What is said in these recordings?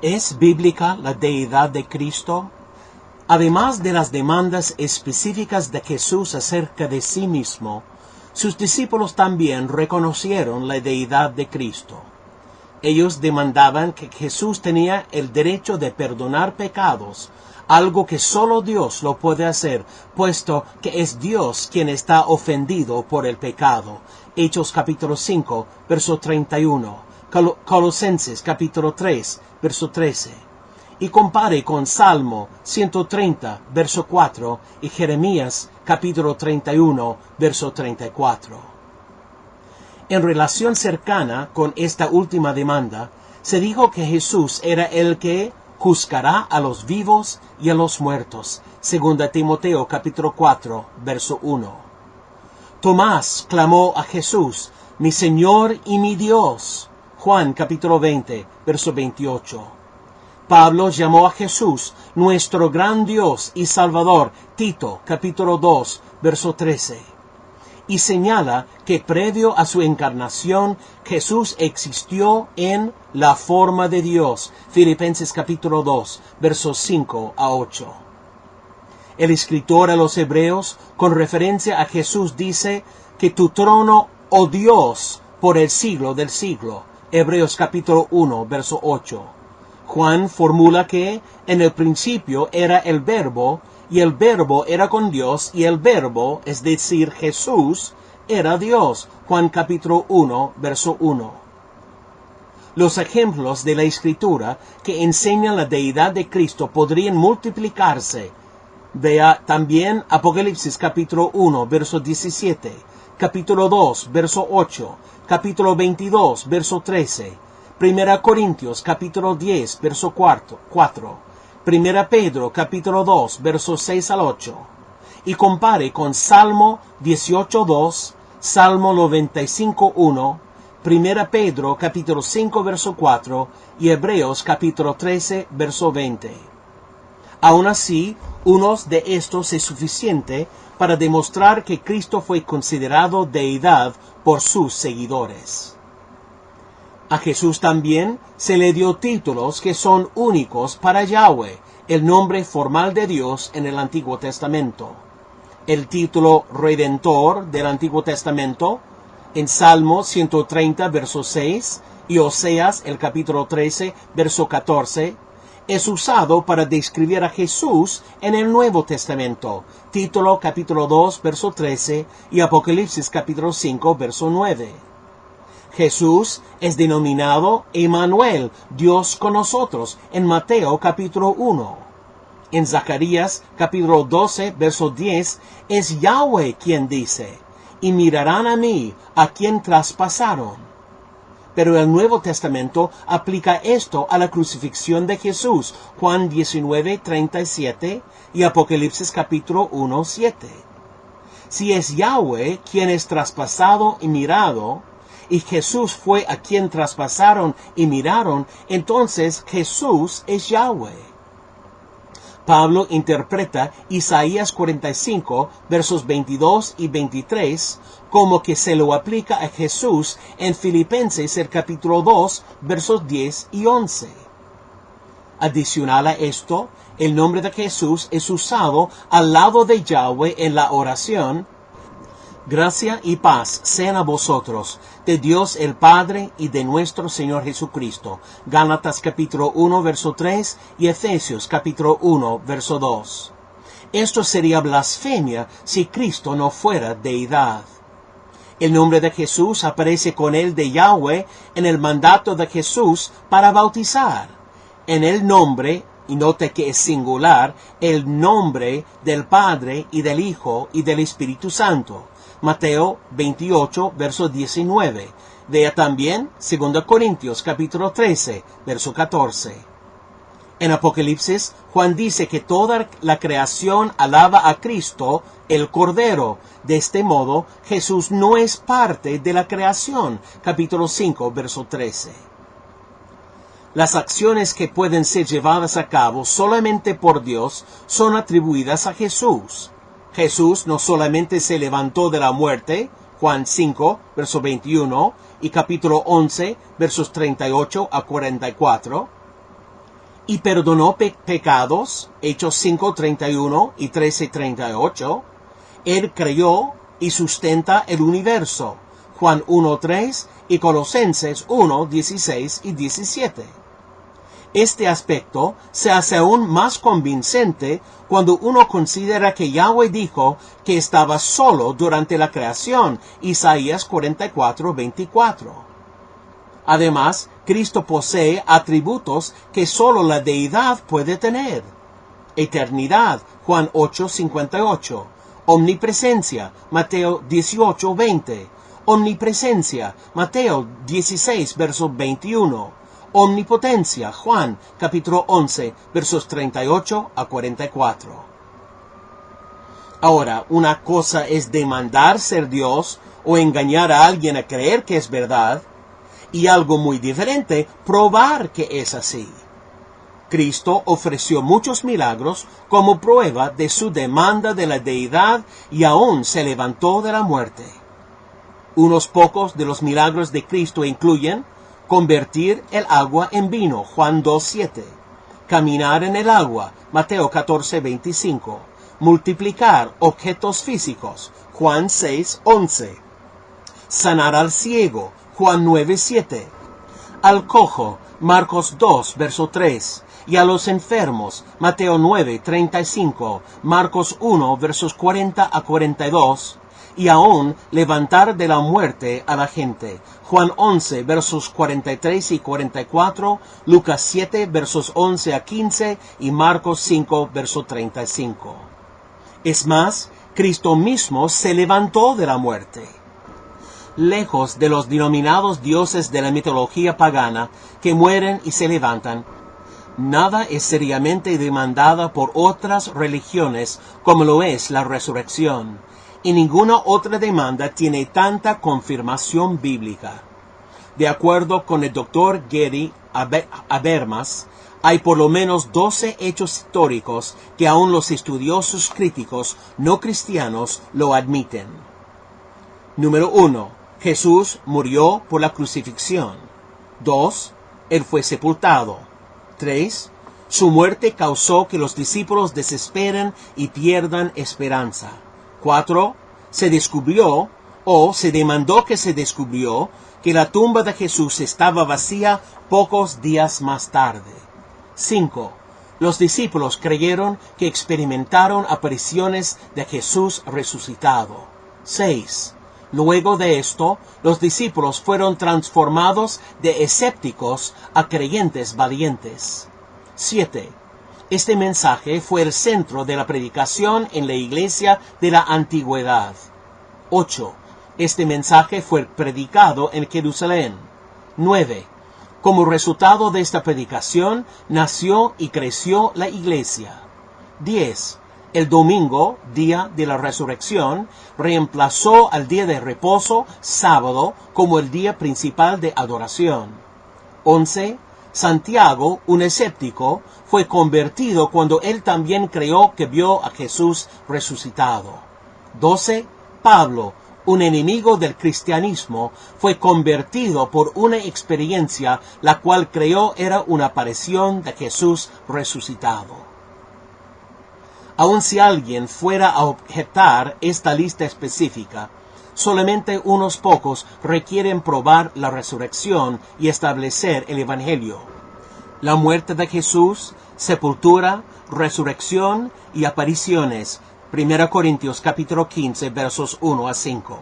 ¿Es bíblica la deidad de Cristo? Además de las demandas específicas de Jesús acerca de sí mismo, sus discípulos también reconocieron la deidad de Cristo. Ellos demandaban que Jesús tenía el derecho de perdonar pecados, algo que solo Dios lo puede hacer, puesto que es Dios quien está ofendido por el pecado. Hechos capítulo 5, verso 31. Colosenses capítulo 3, verso 13. Y compare con Salmo 130, verso 4, y Jeremías capítulo 31, verso 34. En relación cercana con esta última demanda, se dijo que Jesús era el que juzgará a los vivos y a los muertos. 2 Timoteo capítulo 4, verso 1. Tomás clamó a Jesús, mi Señor y mi Dios. Juan capítulo 20, verso 28. Pablo llamó a Jesús nuestro gran Dios y Salvador. Tito capítulo 2, verso 13. Y señala que previo a su encarnación, Jesús existió en la forma de Dios. Filipenses capítulo 2, versos 5 a 8. El escritor a los Hebreos, con referencia a Jesús, dice que tu trono, oh Dios, por el siglo del siglo. Hebreos capítulo 1, verso 8. Juan formula que en el principio era el Verbo, y el Verbo era con Dios, y el Verbo, es decir, Jesús, era Dios. Juan capítulo 1, verso 1. Los ejemplos de la Escritura que enseñan la deidad de Cristo podrían multiplicarse. Vea también Apocalipsis capítulo 1, verso 17, capítulo 2, verso 8, capítulo 22, verso 13, 1 Corintios capítulo 10, verso 4, 1 Pedro capítulo 2, versos 6 al 8, y compare con Salmo 18, 2, Salmo 95, 1, 1 Pedro capítulo 5, verso 4, y Hebreos capítulo 13, verso 20. Aún así, unos de estos es suficiente para demostrar que Cristo fue considerado deidad por sus seguidores. A Jesús también se le dio títulos que son únicos para Yahweh, el nombre formal de Dios en el Antiguo Testamento. El título Redentor del Antiguo Testamento en Salmo 130, verso 6, y Oseas, el capítulo 13, verso 14, es usado para describir a Jesús en el Nuevo Testamento, título capítulo 2, verso 13, y Apocalipsis capítulo 5, verso 9. Jesús es denominado Emmanuel, Dios con nosotros, en Mateo capítulo 1. En Zacarías capítulo 12, verso 10, es Yahweh quien dice, y mirarán a mí, a quien traspasaron. Pero el Nuevo Testamento aplica esto a la crucifixión de Jesús, Juan 19, 37 y Apocalipsis capítulo 1, 7. Si es Yahweh quien es traspasado y mirado, y Jesús fue a quien traspasaron y miraron, entonces Jesús es Yahweh. Pablo interpreta Isaías 45, versos 22 y 23, como que se lo aplica a Jesús en Filipenses el capítulo 2, versos 10 y 11. Adicional a esto, el nombre de Jesús es usado al lado de Yahweh en la oración. Gracia y paz sean a vosotros, de Dios el Padre y de nuestro Señor Jesucristo. Gálatas capítulo 1, verso 3 y Efesios capítulo 1, verso 2. Esto sería blasfemia si Cristo no fuera deidad. El nombre de Jesús aparece con el de Yahweh en el mandato de Jesús para bautizar. En el nombre, y note que es singular, el nombre del Padre y del Hijo y del Espíritu Santo. Mateo 28, verso 19. Vea también 2 Corintios capítulo 13, verso 14. En Apocalipsis, Juan dice que toda la creación alaba a Cristo, el Cordero. De este modo, Jesús no es parte de la creación. Capítulo 5, verso 13. Las acciones que pueden ser llevadas a cabo solamente por Dios son atribuidas a Jesús. Jesús no solamente se levantó de la muerte, Juan 5, verso 21, y capítulo 11, versos 38 a 44. y perdonó pecados, Hechos 5:31 y 13:38. Él creó y sustenta el universo, Juan 1:3 y Colosenses 1:16 y 17. Este aspecto se hace aún más convincente cuando uno considera que Yahweh dijo que estaba solo durante la creación, Isaías 44:24. Además, Cristo posee atributos que solo la deidad puede tener. Eternidad, Juan 8:58. Omnipresencia, Mateo 18:20. Omnipresencia, Mateo 16, verso 21. Omnipotencia, Juan, capítulo 11, versos 38 a 44. Ahora, una cosa es demandar ser Dios o engañar a alguien a creer que es verdad, y algo muy diferente, probar que es así. Cristo ofreció muchos milagros como prueba de su demanda de la deidad y aún se levantó de la muerte. Unos pocos de los milagros de Cristo incluyen convertir el agua en vino, Juan 2:7. Caminar en el agua, Mateo 14:25. Multiplicar objetos físicos, Juan 6:11. Sanar al ciego, Juan 9:7. Al cojo, Marcos 2, verso 3. Y a los enfermos, Mateo 9:35. Marcos 1, versos 40 a 42. Y aún levantar de la muerte a la gente. Juan 11, versos 43 y 44, Lucas 7, versos 11 a 15 y Marcos 5, verso 35. Es más, Cristo mismo se levantó de la muerte. Lejos de los denominados dioses de la mitología pagana que mueren y se levantan, nada es seriamente demandada por otras religiones como lo es la resurrección. Y ninguna otra demanda tiene tanta confirmación bíblica. De acuerdo con el Dr. Gary Habermas, hay por lo menos 12 hechos históricos que aún los estudiosos críticos no cristianos lo admiten. Número 1. Jesús murió por la crucifixión. 2. Él fue sepultado. 3. Su muerte causó que los discípulos desesperen y pierdan esperanza. 4. Se descubrió, o se demandó que se descubrió, que la tumba de Jesús estaba vacía pocos días más tarde. 5. Los discípulos creyeron que experimentaron apariciones de Jesús resucitado. 6. Luego de esto, los discípulos fueron transformados de escépticos a creyentes valientes. 7. Este mensaje fue el centro de la predicación en la iglesia de la antigüedad. 8. Este mensaje fue predicado en Jerusalén. 9. Como resultado de esta predicación, nació y creció la iglesia. 10. El domingo, día de la resurrección, reemplazó al día de reposo, sábado, como el día principal de adoración. 11. Santiago, un escéptico, fue convertido cuando él también creyó que vio a Jesús resucitado. 12. Pablo, un enemigo del cristianismo, fue convertido por una experiencia la cual creyó era una aparición de Jesús resucitado. Aun si alguien fuera a objetar esta lista específica, solamente unos pocos requieren probar la resurrección y establecer el Evangelio. La muerte de Jesús, sepultura, resurrección y apariciones. 1 Corintios capítulo 15 versos 1 a 5.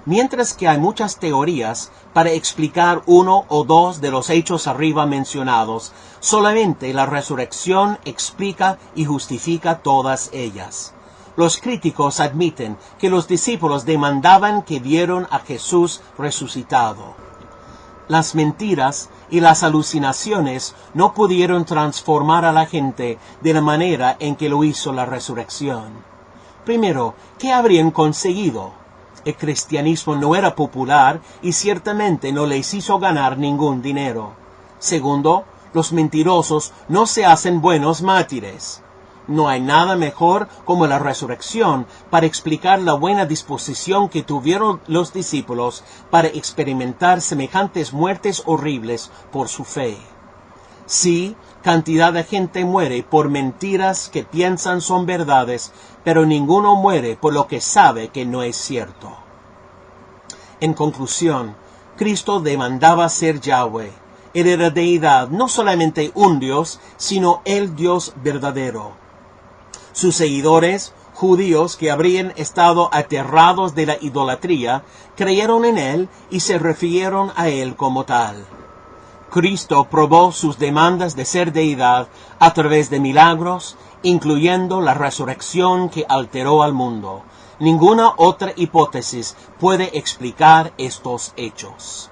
Mientras que hay muchas teorías para explicar uno o dos de los hechos arriba mencionados, solamente la resurrección explica y justifica todas ellas. Los críticos admiten que los discípulos demandaban que vieron a Jesús resucitado. Las mentiras y las alucinaciones no pudieron transformar a la gente de la manera en que lo hizo la resurrección. Primero, ¿qué habrían conseguido? El cristianismo no era popular y ciertamente no les hizo ganar ningún dinero. Segundo, los mentirosos no se hacen buenos mártires. No hay nada mejor como la resurrección para explicar la buena disposición que tuvieron los discípulos para experimentar semejantes muertes horribles por su fe. Sí, cantidad de gente muere por mentiras que piensan son verdades, pero ninguno muere por lo que sabe que no es cierto. En conclusión, Cristo demandaba ser Yahweh. Él era deidad, no solamente un Dios, sino el Dios verdadero. Sus seguidores, judíos que habrían estado aterrados de la idolatría, creyeron en él y se refirieron a él como tal. Cristo probó sus demandas de ser deidad a través de milagros, incluyendo la resurrección que alteró al mundo. Ninguna otra hipótesis puede explicar estos hechos.